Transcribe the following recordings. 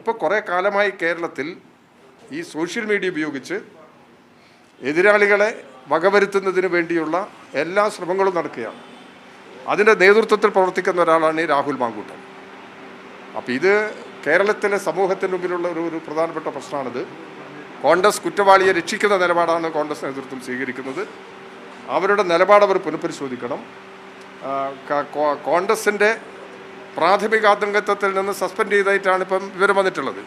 ഇപ്പോൾ കുറേ കാലമായി കേരളത്തിൽ ഈ സോഷ്യൽ മീഡിയ ഉപയോഗിച്ച് എതിരാളികളെ വകവരുത്തുന്നതിന് വേണ്ടിയുള്ള എല്ലാ ശ്രമങ്ങളും നടക്കുകയാണ്. അതിൻ്റെ നേതൃത്വത്തിൽ പ്രവർത്തിക്കുന്ന ഒരാളാണ് ഈ രാഹുൽ മാങ്കൂട്ടം. അപ്പോൾ ഇത് കേരളത്തിലെ സമൂഹത്തിന് മുമ്പിലുള്ള ഒരു പ്രധാനപ്പെട്ട പ്രശ്നമാണിത്. കോൺഗ്രസ് കുറ്റവാളിയെ രക്ഷിക്കുന്ന നിലപാടാണ് കോൺഗ്രസ് നേതൃത്വം സ്വീകരിക്കുന്നത്. അവരുടെ നിലപാട് അവർ പുനഃപരിശോധിക്കണം. കോൺഗ്രസിൻ്റെ പ്രാഥമികാംഗത്വത്തിൽ നിന്ന് സസ്പെൻഡ് ചെയ്തായിട്ടാണ് ഇപ്പം വിവരം വന്നിട്ടുള്ളത്.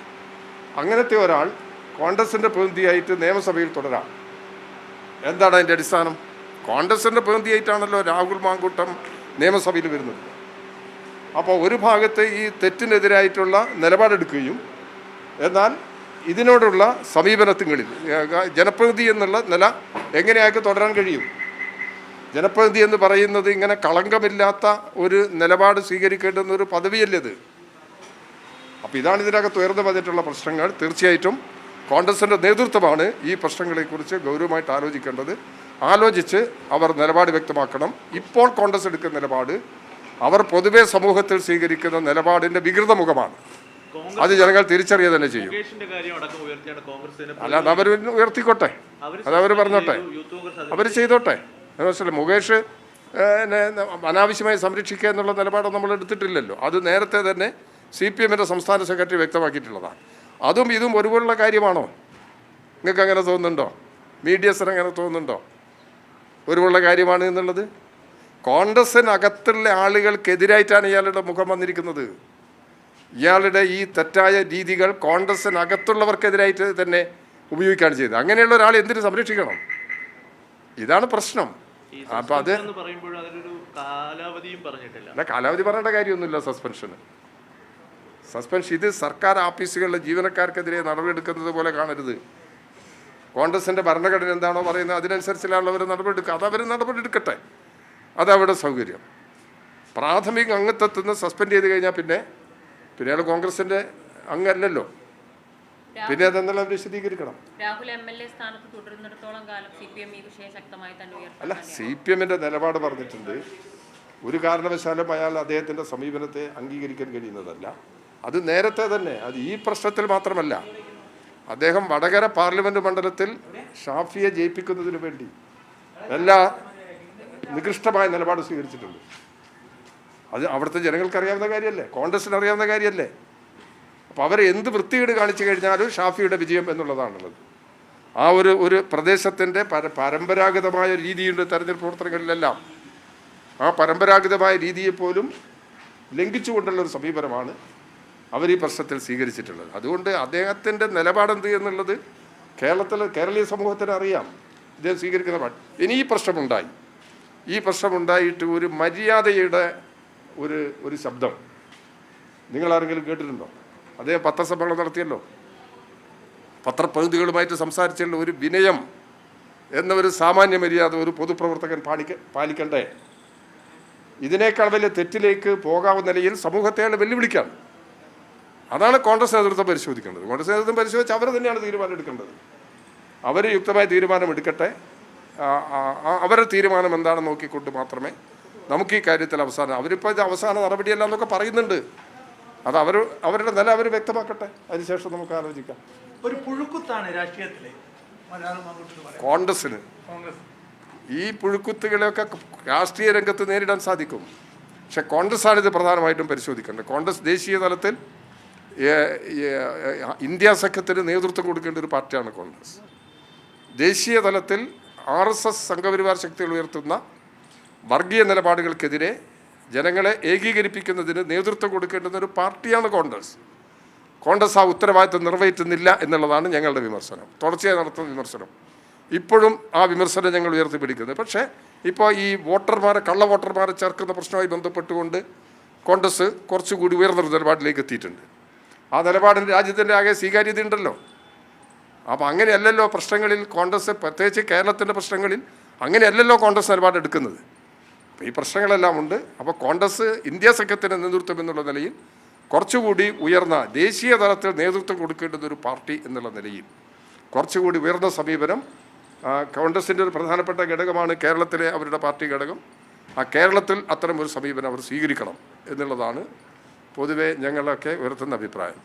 അങ്ങനത്തെ ഒരാൾ കോൺഗ്രസിൻ്റെ പ്രതിനിധിയായിട്ട് നിയമസഭയിൽ തുടരാം. എന്താണ് അതിൻ്റെ അടിസ്ഥാനം? കോൺഗ്രസിൻ്റെ പ്രതിനിധിയായിട്ടാണല്ലോ രാഹുൽ മാങ്കൂട്ടം നിയമസഭയിൽ വരുന്നത്. അപ്പോൾ ഒരു ഭാഗത്ത് ഈ തെറ്റിനെതിരായിട്ടുള്ള നിലപാടെടുക്കുകയും എന്നാൽ ഇതിനോടുള്ള സമീപനത്തുകളിൽ ജനപ്രതിനിധി എന്നുള്ള നില എങ്ങനെയാക്കി തുടരാൻ കഴിയും? ജനപ്രതിനിധി എന്ന് പറയുന്നത് ഇങ്ങനെ കളങ്കമില്ലാത്ത ഒരു നിലപാട് സ്വീകരിക്കേണ്ടുന്ന ഒരു പദവിയല്ലത്. അപ്പോൾ ഇതാണ് ഇതിനകത്ത് ഉയർന്നു വന്നിട്ടുള്ള പ്രശ്നങ്ങൾ. തീർച്ചയായിട്ടും കോൺഗ്രസിൻ്റെ നേതൃത്വമാണ് ഈ പ്രശ്നങ്ങളെക്കുറിച്ച് ഗൗരവമായിട്ട് ആലോചിക്കേണ്ടത്. ആലോചിച്ച് അവർ നിലപാട് വ്യക്തമാക്കണം. ഇപ്പോൾ കോൺഗ്രസ് എടുക്കുന്ന നിലപാട് അവർ പൊതുവെ സമൂഹത്തിൽ സ്വീകരിക്കുന്ന നിലപാടിൻ്റെ വികൃത മുഖമാണ്. അത് ജനങ്ങൾ തിരിച്ചറിയുക തന്നെ ചെയ്യും. അല്ലാതെ അവർ ഉയർത്തിക്കോട്ടെ, അതവർ പറഞ്ഞോട്ടെ, അവർ ചെയ്തോട്ടെ. മനസ്സിലായി, മുകേഷ് അനാവശ്യമായി സംരക്ഷിക്കുക എന്നുള്ള നിലപാട് നമ്മൾ എടുത്തിട്ടില്ലല്ലോ. അത് നേരത്തെ തന്നെ CPMൻ്റെ സംസ്ഥാന സെക്രട്ടറി വ്യക്തമാക്കിയിട്ടുള്ളതാണ്. അതും ഇതും ഒരുപോലുള്ള കാര്യമാണോ? നിങ്ങൾക്ക് അങ്ങനെ തോന്നുന്നുണ്ടോ? മീഡിയസിന് അങ്ങനെ തോന്നുന്നുണ്ടോ ഒരുപോലുള്ള കാര്യമാണ് എന്നുള്ളത്? കോൺഗ്രസിനകത്തുള്ള ആളുകൾക്കെതിരായിട്ടാണ് ഇയാളുടെ മുഖം വന്നിരിക്കുന്നത്. ഇയാളുടെ ഈ തെറ്റായ രീതികൾ കോൺഗ്രസിനകത്തുള്ളവർക്കെതിരായിട്ട് തന്നെ ഉപയോഗിക്കുകയാണ് ചെയ്തത്. അങ്ങനെയുള്ള ഒരാൾ എന്തിനു സംരക്ഷിക്കണം? ഇതാണ് പ്രശ്നം. അപ്പം അത് കാലാവധി പറയേണ്ട കാര്യമൊന്നുമില്ല. സസ്പെൻഷൻ ഇത് സർക്കാർ ഓഫീസുകളിലെ ജീവനക്കാർക്കെതിരെ നടപടിയെടുക്കുന്നത് പോലെ കാണരുത്. കോൺഗ്രസിൻ്റെ ഭരണഘടന എന്താണോ പറയുന്നത് അതിനനുസരിച്ചുള്ള അവർ നടപടിയെടുക്കുക. അതവർ നടപടിയെടുക്കട്ടെ, അതവിടെ സൗകര്യം. പ്രാഥമിക അംഗത്വത്തിൽ നിന്ന് സസ്പെൻഡ് ചെയ്ത് കഴിഞ്ഞാൽ പിന്നെ അയാൾ കോൺഗ്രസിൻ്റെ അംഗമല്ലല്ലോ. പിന്നെ അതെന്നുള്ള വിശദീകരിക്കണം. അല്ല, CPMൻ്റെ നിലപാട് പറഞ്ഞിട്ടുണ്ട്. ഒരു കാരണവശാലും അയാൾ അദ്ദേഹത്തിൻ്റെ സമീപനത്തെ അംഗീകരിക്കാൻ കഴിയുന്നതല്ല. അത് നേരത്തെ തന്നെ, അത് ഈ പ്രശ്നത്തിൽ മാത്രമല്ല, അദ്ദേഹം വടകര പാർലമെൻറ്റ് മണ്ഡലത്തിൽ ഷാഫിയെ ജയിപ്പിക്കുന്നതിന് വേണ്ടി എല്ലാ നികൃഷ്ടമായ നിലപാട് സ്വീകരിച്ചിട്ടുണ്ട്. അത് അവിടുത്തെ ജനങ്ങൾക്ക് അറിയാവുന്ന കാര്യമല്ലേ, കോൺഗ്രസിന് അറിയാവുന്ന കാര്യമല്ലേ. അപ്പോൾ അവർ എന്ത് വൃത്തികേട് കാണിച്ചു കഴിഞ്ഞാലും ഷാഫിയുടെ വിജയം എന്നുള്ളതാണുള്ളത്. ആ ഒരു പ്രദേശത്തിൻ്റെ പരമ്പരാഗതമായ രീതിയുണ്ട് തെരഞ്ഞെടുപ്പ് പ്രവർത്തനങ്ങളിലെല്ലാം. ആ പരമ്പരാഗതമായ രീതിയെപ്പോലും ലംഘിച്ചുകൊണ്ടുള്ള ഒരു സമീപനമാണ് അവർ ഈ പ്രശ്നത്തിൽ സ്വീകരിച്ചിട്ടുള്ളത്. അതുകൊണ്ട് അദ്ദേഹത്തിൻ്റെ നിലപാടെന്ത് എന്നുള്ളത് കേരളീയ സമൂഹത്തിന് അറിയാം. ഇദ്ദേഹം സ്വീകരിക്കുന്ന ഇനി ഈ പ്രശ്നമുണ്ടായിട്ട് ഒരു മര്യാദയുടെ ഒരു ശബ്ദം നിങ്ങളാരെങ്കിലും കേട്ടിട്ടുണ്ടോ? അദ്ദേഹം പത്രസമ്മേളനം നടത്തിയല്ലോ, പത്രപ്രതിനിധികളുമായിട്ട് സംസാരിച്ചുള്ള ഒരു വിനയം എന്ന ഒരു സാമാന്യ മര്യാദ ഒരു പൊതുപ്രവർത്തകൻ പാലിക്കണ്ടേ? ഇതിനേക്കാൾ വലിയ തെറ്റിലേക്ക് പോകാവുന്ന നിലയിൽ സമൂഹത്തെ വെല്ലുവിളിക്കാം. അതാണ് കോൺഗ്രസ് നേതൃത്വം പരിശോധിക്കേണ്ടത്. കോൺഗ്രസ് നേതൃത്വം പരിശോധിച്ച് അവർ തന്നെയാണ് തീരുമാനം എടുക്കേണ്ടത്. അവർ യുക്തമായ തീരുമാനം എടുക്കട്ടെ. അവരുടെ തീരുമാനം എന്താണെന്ന് നോക്കിക്കൊണ്ട് മാത്രമേ നമുക്ക് ഈ കാര്യത്തിൽ അവരിപ്പോൾ ഇത് അവസാന നടപടിയല്ല എന്നൊക്കെ പറയുന്നുണ്ട്. അത് അവരുടെ നില അവർ വ്യക്തമാക്കട്ടെ, അതിനുശേഷം നമുക്ക് ആലോചിക്കാം. ഒരു പുഴുക്കുത്താണ് രാഷ്ട്രീയത്തിലെ കോൺഗ്രസിന്. ഈ പുഴുക്കുത്തുകളെയൊക്കെ രാഷ്ട്രീയ രംഗത്ത് നേരിടാൻ സാധിക്കും. പക്ഷെ കോൺഗ്രസ്സാണ് ഇത് പ്രധാനമായിട്ടും പരിശോധിക്കേണ്ടത്. കോൺഗ്രസ് ദേശീയ തലത്തിൽ ഇന്ത്യ സഖ്യത്തിന് നേതൃത്വം കൊടുക്കേണ്ട ഒരു പാർട്ടിയാണ് കോൺഗ്രസ്. ദേശീയ തലത്തിൽ RSS സംഘപരിവാർ ശക്തികൾ ഉയർത്തുന്ന വർഗീയ നിലപാടുകൾക്കെതിരെ ജനങ്ങളെ ഏകീകരിപ്പിക്കുന്നതിന് നേതൃത്വം കൊടുക്കേണ്ടുന്ന ഒരു പാർട്ടിയാണ് കോൺഗ്രസ് ആ ഉത്തരവാദിത്വം നിറവേറ്റുന്നില്ല എന്നുള്ളതാണ് ഞങ്ങളുടെ വിമർശനം, തുടർച്ചയായി നടത്തുന്ന വിമർശനം. ഇപ്പോഴും ആ വിമർശനം ഞങ്ങൾ ഉയർത്തിപ്പിടിക്കുന്നത്. പക്ഷേ ഇപ്പോൾ ഈ കള്ള വോട്ടർമാരെ ചേർക്കുന്ന പ്രശ്നവുമായി ബന്ധപ്പെട്ടുകൊണ്ട് കോൺഗ്രസ് കുറച്ചുകൂടി ഉയർന്നൊരു നിലപാടിലേക്ക് എത്തിയിട്ടുണ്ട്. ആ നിലപാടിന് രാജ്യത്തിൻ്റെ ആകെ സ്വീകാര്യത ഉണ്ടല്ലോ. അപ്പോൾ അങ്ങനെയല്ലല്ലോ പ്രശ്നങ്ങളിൽ കോൺഗ്രസ്, പ്രത്യേകിച്ച് കേരളത്തിൻ്റെ പ്രശ്നങ്ങളിൽ അങ്ങനെയല്ലല്ലോ കോൺഗ്രസ് നിലപാടെടുക്കുന്നത്. അപ്പോൾ ഈ പ്രശ്നങ്ങളെല്ലാം ഉണ്ട്. അപ്പോൾ കോൺഗ്രസ് ഇന്ത്യ സഖ്യത്തിന് നേതൃത്വം എന്നുള്ള നിലയിൽ കുറച്ചുകൂടി ഉയർന്ന ദേശീയ തലത്തിൽ നേതൃത്വം കൊടുക്കേണ്ടുന്ന ഒരു പാർട്ടി എന്നുള്ള നിലയിൽ കുറച്ചുകൂടി ഉയർന്ന സമീപനം കോൺഗ്രസിൻ്റെ ഒരു പ്രധാനപ്പെട്ട ഘടകമാണ് കേരളത്തിലെ അവരുടെ പാർട്ടി ഘടകം. ആ കേരളത്തിൽ അത്തരം ഒരു സമീപനം അവർ സ്വീകരിക്കണം എന്നുള്ളതാണ് പൊതുവെ ഞങ്ങളൊക്കെ ഉയർത്തുന്ന അഭിപ്രായം.